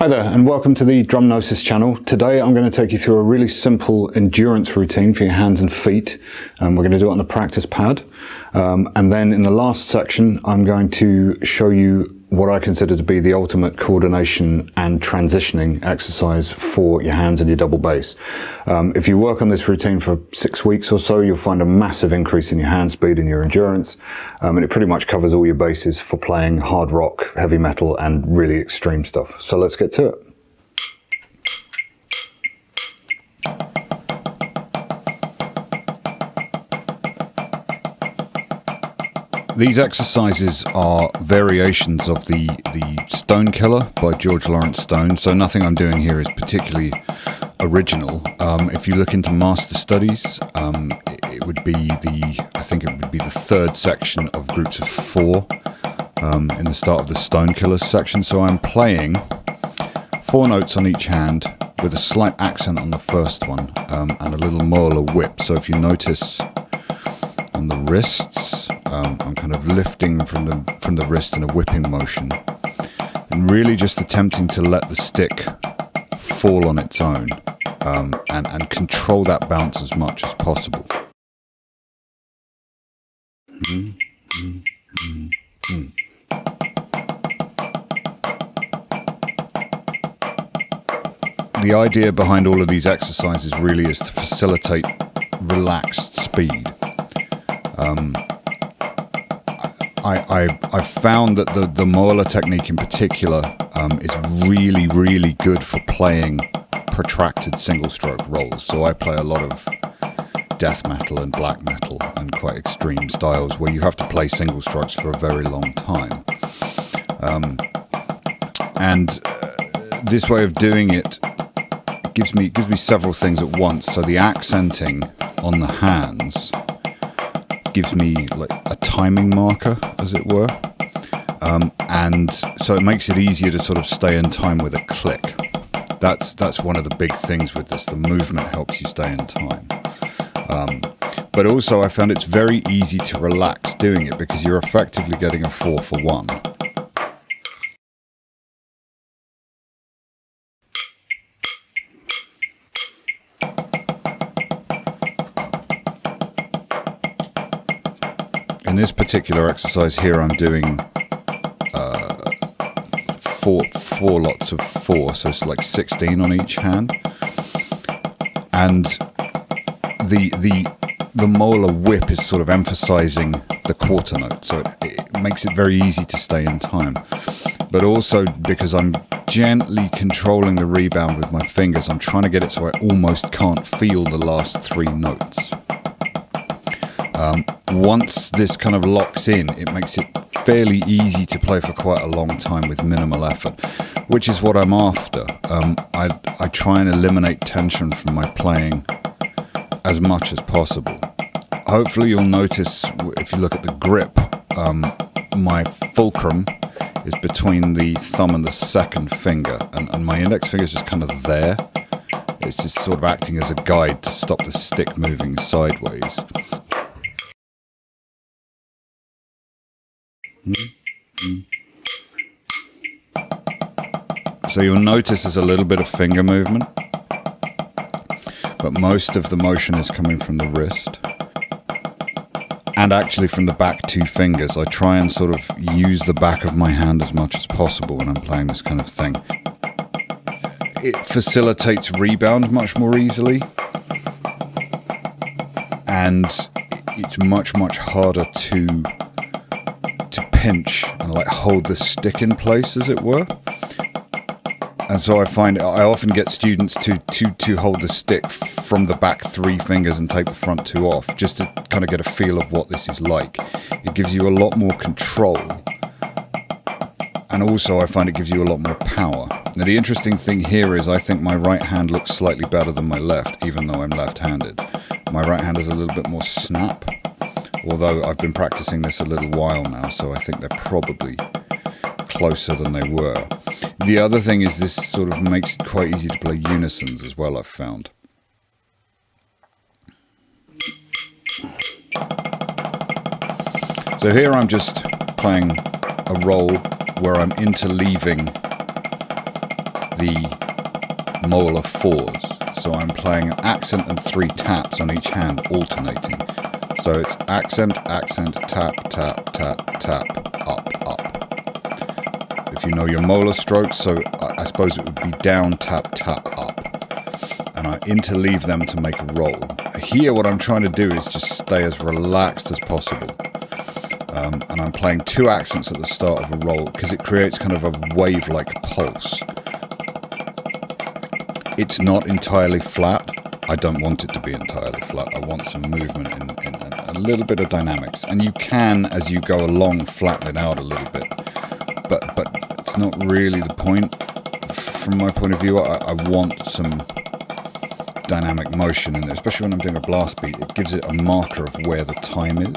Hi there and welcome to the Drumnosis channel. Today I'm going to take you through a really simple endurance routine for your hands and feet. We're going to do it on the practice pad. And then in the last section I'm going to show you what I consider to be the ultimate coordination and transitioning exercise for your hands and your double bass. If you work on this routine for 6 weeks or so, you'll find a massive increase in your hand speed and your endurance. And it pretty much covers all your bases for playing hard rock, heavy metal and really extreme stuff. So let's get to it. These exercises are variations of the Stone Killer by George Lawrence Stone, so nothing I'm doing here is particularly original. If you look into master studies, it would be I think it would be the third section of groups of 4 in the start of the Stone Killer section. So I'm playing 4 notes on each hand with a slight accent on the first one and a little molar whip. So if you notice on the wrists, I'm kind of lifting from the wrist in a whipping motion and really just attempting to let the stick fall on its own and control that bounce as much as possible. The idea behind all of these exercises really is to facilitate relaxed speed. I found that the molar technique in particular is really, really good for playing protracted single stroke rolls. So I play a lot of death metal and black metal and quite extreme styles where you have to play single strokes for a very long time. This way of doing it gives me several things at once. So the accenting on the hands gives me like a timing marker, as it were, and so it makes it easier to sort of stay in time with a click. That's one of the big things with this. The movement helps you stay in time, but also I found it's very easy to relax doing it because you're effectively getting a 4-for-1. In this particular exercise here, I'm doing four lots of 4, so it's like 16 on each hand. And the molar whip is sort of emphasizing the quarter note, so it makes it very easy to stay in time. But also because I'm gently controlling the rebound with my fingers, I'm trying to get it so I almost can't feel the last 3 notes. Once this kind of locks in, it makes it fairly easy to play for quite a long time with minimal effort, which is what I'm after. I try and eliminate tension from my playing as much as possible. Hopefully you'll notice, if you look at the grip, my fulcrum is between the thumb and the second finger, and my index finger is just kind of there. It's just sort of acting as a guide to stop the stick moving sideways. So you'll notice there's a little bit of finger movement, but most of the motion is coming from the wrist and actually from the back 2 fingers. I try and sort of use the back of my hand as much as possible when I'm playing this kind of thing. It facilitates rebound much more easily, and it's much harder to pinch and like hold the stick in place, as it were. And so I find I often get students to hold the stick from the back 3 fingers and take the front 2 off, just to kind of get a feel of what this is like. It gives you a lot more control, and also I find it gives you a lot more power. Now the interesting thing here is I think my right hand looks slightly better than my left, even though I'm left-handed. My right hand has a little bit more snap, although I've been practicing this a little while now, so I think they're probably closer than they were. The other thing is this sort of makes it quite easy to play unisons as well, I've found. So here I'm just playing a roll where I'm interleaving the molar 4s. So I'm playing an accent and 3 taps on each hand, alternating. So it's accent, accent, tap, tap, tap, tap, up, up. If you know your molar strokes, so I suppose it would be down, tap, tap, up. And I interleave them to make a roll. Here what I'm trying to do is just stay as relaxed as possible. And I'm playing 2 accents at the start of a roll because it creates kind of a wave-like pulse. It's not entirely flat. I don't want it to be entirely flat. I want some movement in a little bit of dynamics. And you can, as you go along, flatten it out a little bit. But it's not really the point. From my point of view, I want some dynamic motion in there, especially when I'm doing a blast beat. It gives it a marker of where the time is.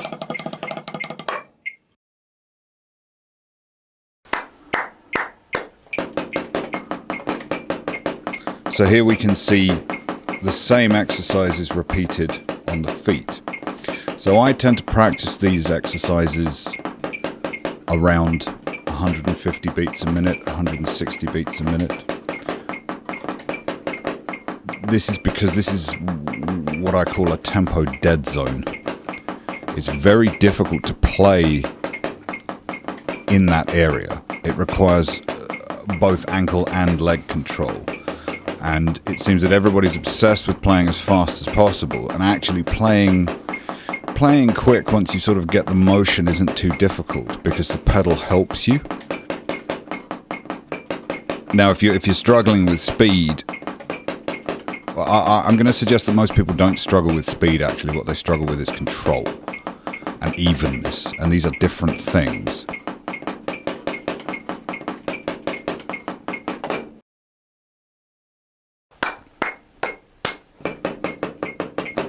So here we can see the same exercises repeated on the feet. So I tend to practice these exercises around 150 beats a minute, 160 beats a minute. This is because this is what I call a tempo dead zone. It's very difficult to play in that area. It requires both ankle and leg control. And it seems that everybody's obsessed with playing as fast as possible, and actually playing quick once you sort of get the motion isn't too difficult because the pedal helps you. Now, if you're struggling with speed, I'm going to suggest that most people don't struggle with speed. Actually, what they struggle with is control and evenness, and these are different things.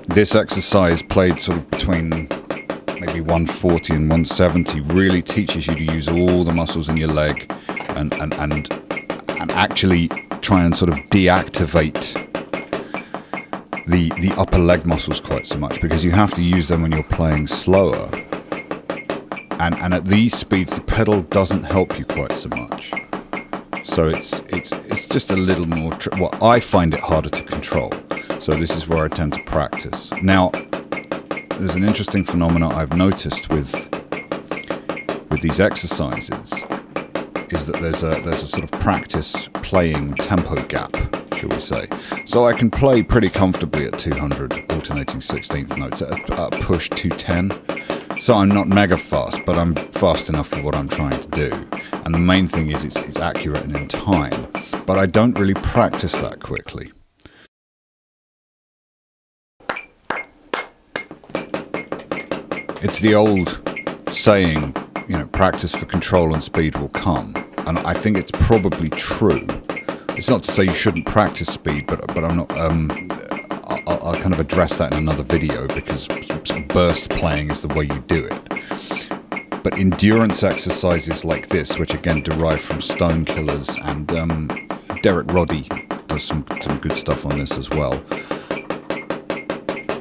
This exercise, played sort of between maybe 140 and 170, really teaches you to use all the muscles in your leg and actually try and sort of deactivate the upper leg muscles quite so much, because you have to use them when you're playing slower. And at these speeds, the pedal doesn't help you quite so much. So it's just a little more. Well, I find it harder to control. So this is where I tend to practice. Now, there's an interesting phenomenon I've noticed with these exercises, is that there's a sort of practice playing tempo gap, shall we say. So I can play pretty comfortably at 200 alternating 16th notes at push 210. So I'm not mega fast, but I'm fast enough for what I'm trying to do. And the main thing is it's accurate and in time. But I don't really practice that quickly. It's the old saying, practice for control and speed will come. And I think it's probably true. It's not to say you shouldn't practice speed, but I'm not. I'll kind of address that in another video, because burst playing is the way you do it. But endurance exercises like this, which again derive from Stone Killers, and Derek Roddy does some good stuff on this as well,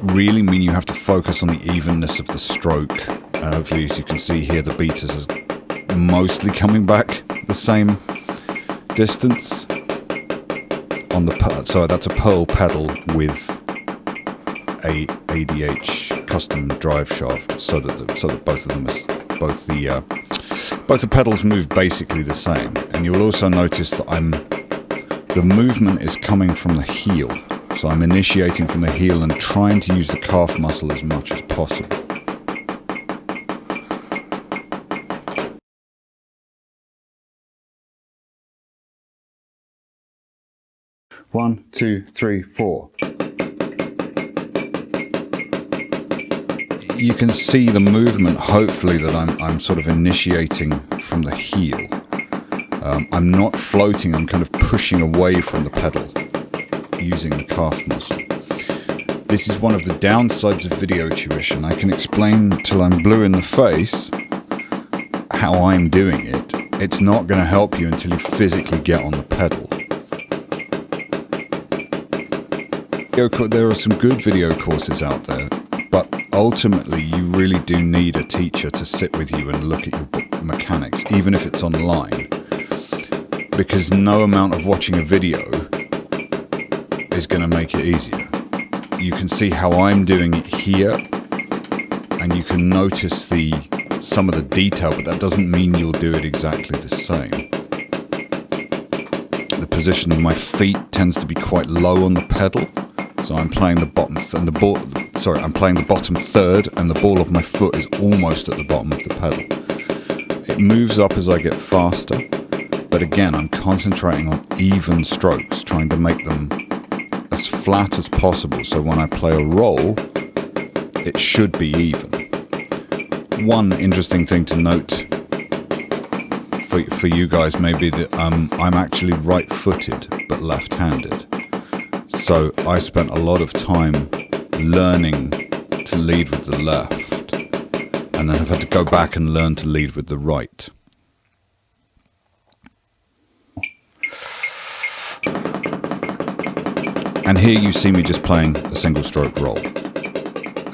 really mean you have to focus on the evenness of the stroke. Hopefully, as you can see here, the beat is mostly coming back the same distance on the so that's a Pearl pedal with a ADH custom drive shaft, so that both of them both the pedals move basically the same. And you'll also notice that the movement is coming from the heel. So I'm initiating from the heel and trying to use the calf muscle as much as possible. One, two, three, four. You can see the movement, hopefully, that I'm sort of initiating from the heel. I'm not floating, I'm kind of pushing away from the pedal, using the calf muscle. This is one of the downsides of video tuition. I can explain till I'm blue in the face how I'm doing it. It's not going to help you until you physically get on the pedal. There are some good video courses out there, but ultimately you really do need a teacher to sit with you and look at your mechanics, even if it's online. because no amount of watching a video is going to make it easier. You can see how I'm doing it here, and you can notice some of the detail, but that doesn't mean you'll do it exactly the same. The position of my feet tends to be quite low on the pedal, so I'm playing the bottom I'm playing the bottom third, and the ball of my foot is almost at the bottom of the pedal. It moves up as I get faster, but again, I'm concentrating on even strokes, trying to make them as flat as possible, so when I play a roll, it should be even. One interesting thing to note for you guys may be that I'm actually right-footed but left-handed. So I spent a lot of time learning to lead with the left, and then I've had to go back and learn to lead with the right. And here you see me just playing a single stroke roll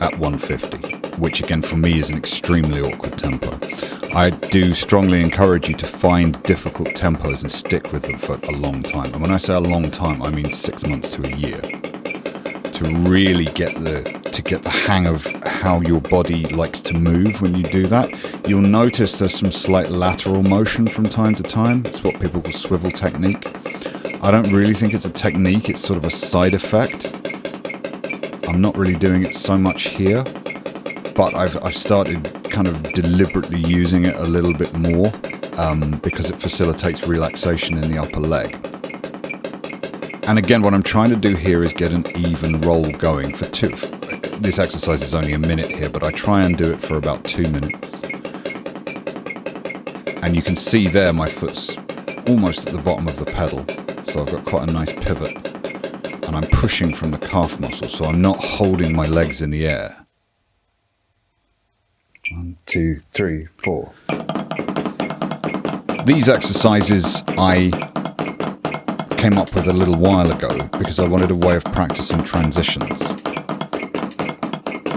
at 150, which again for me is an extremely awkward tempo. I do strongly encourage you to find difficult tempos and stick with them for a long time. And when I say a long time, I mean 6 months to a year, to really get the hang of how your body likes to move when you do that. You'll notice there's some slight lateral motion from time to time. It's what people call swivel technique. I don't really think it's a technique, it's sort of a side effect. I'm not really doing it so much here, but I've started kind of deliberately using it a little bit more because it facilitates relaxation in the upper leg. And again, what I'm trying to do here is get an even roll going for two. This exercise is only a minute here, but I try and do it for about 2 minutes. And you can see there my foot's almost at the bottom of the pedal. So I've got quite a nice pivot, and I'm pushing from the calf muscle, so I'm not holding my legs in the air. 1, 2, 3, 4. These exercises I came up with a little while ago because I wanted a way of practicing transitions.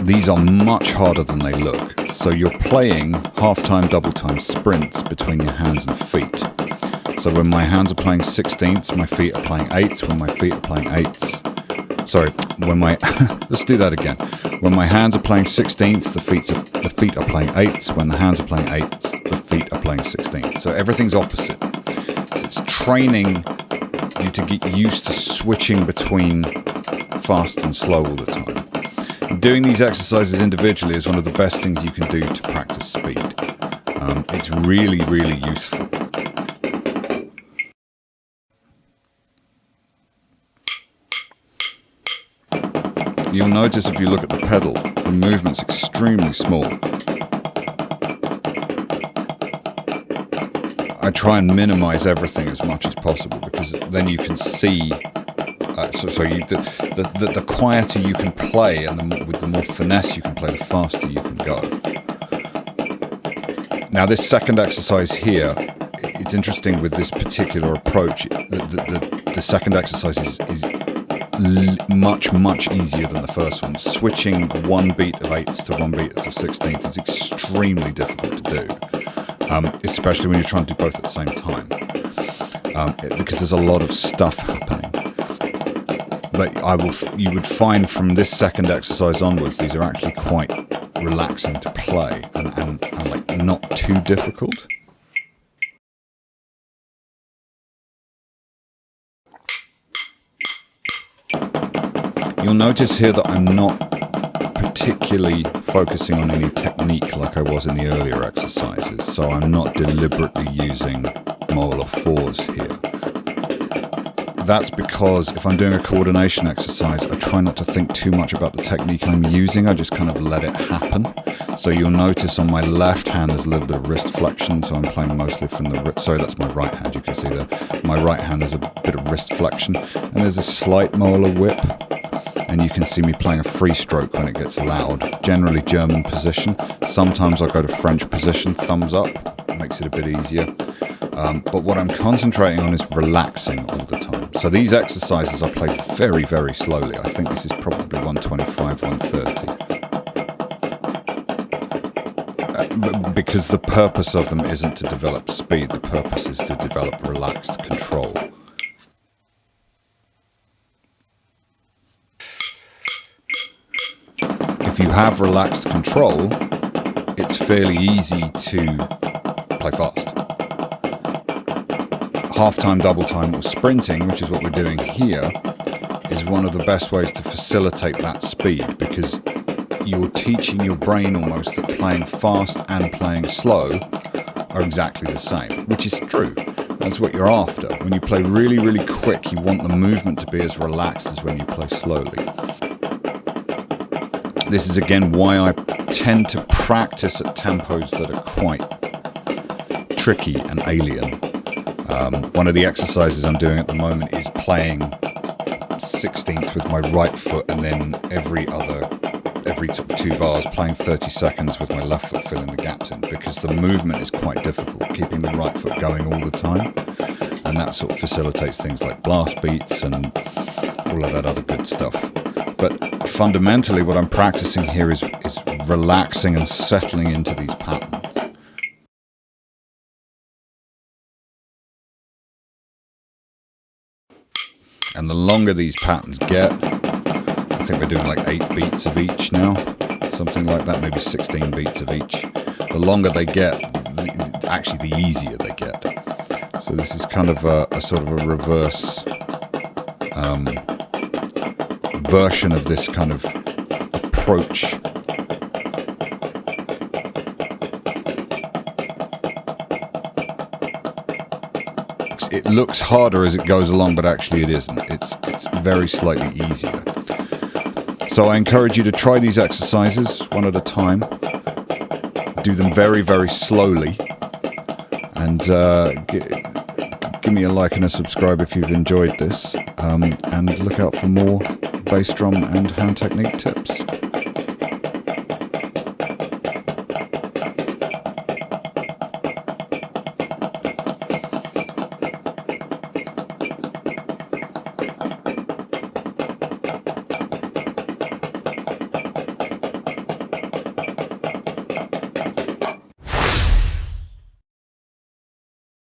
These are much harder than they look, so you're playing half-time, double-time sprints between your hands and feet. So when my hands are playing 16ths, my feet are playing 8ths. When my feet are playing 8ths, let's do that again. When my hands are playing 16ths, the feet are playing 8ths. When the hands are playing 8ths, the feet are playing 16ths. So everything's opposite. So it's training you to get used to switching between fast and slow all the time. And doing these exercises individually is one of the best things you can do to practice speed. It's really, really useful. You'll notice if you look at the pedal, the movement's extremely small. I try and minimize everything as much as possible because then you can see. The quieter you can play, and with the more finesse you can play, the faster you can go. Now, this second exercise here, it's interesting with this particular approach. The second exercise is much easier than the first one. Switching one beat of 8ths to one beat of 16ths is extremely difficult to do, especially when you're trying to do both at the same time, because there's a lot of stuff happening. But you would find from this second exercise onwards, these are actually quite relaxing to play and like not too difficult. You'll notice here that I'm not particularly focusing on any technique like I was in the earlier exercises, so I'm not deliberately using molar fours here. That's because if I'm doing a coordination exercise, I try not to think too much about the technique I'm using, I just kind of let it happen. So you'll notice on my left hand there's a little bit of wrist flexion, so I'm playing mostly from the wrist. Sorry, that's my right hand, you can see there. My right hand there's a bit of wrist flexion, and there's a slight molar whip. And you can see me playing a free stroke when it gets loud, generally German position. Sometimes I'll go to French position, thumbs up, makes it a bit easier. But what I'm concentrating on is relaxing all the time. So these exercises I play very, very slowly. I think this is probably 125, 130. because the purpose of them isn't to develop speed, the purpose is to develop relaxed control. If you have relaxed control, it's fairly easy to play fast. Half time, double time, or sprinting, which is what we're doing here, is one of the best ways to facilitate that speed, because you're teaching your brain almost that playing fast and playing slow are exactly the same, which is true. That's what you're after. When you play really, really quick, you want the movement to be as relaxed as when you play slowly. This is again why I tend to practice at tempos that are quite tricky and alien. One of the exercises I'm doing at the moment is playing 16ths with my right foot, and then every sort of 2 bars playing 30 seconds with my left foot filling the gaps in, because the movement is quite difficult, keeping the right foot going all the time, and that sort of facilitates things like blast beats and all of that other good stuff. But fundamentally what I'm practicing here is relaxing and settling into these patterns. And the longer these patterns get, I think we're doing like 8 beats of each now, something like that, maybe 16 beats of each. The longer they get, actually the easier they get. So this is kind of a sort of a reverse version of this kind of approach. It looks harder as it goes along, but actually it isn't. It's very slightly easier. So I encourage you to try these exercises one at a time. Do them very, very slowly. And give me a like and a subscribe if you've enjoyed this. And look out for more bass drum and hand technique tips.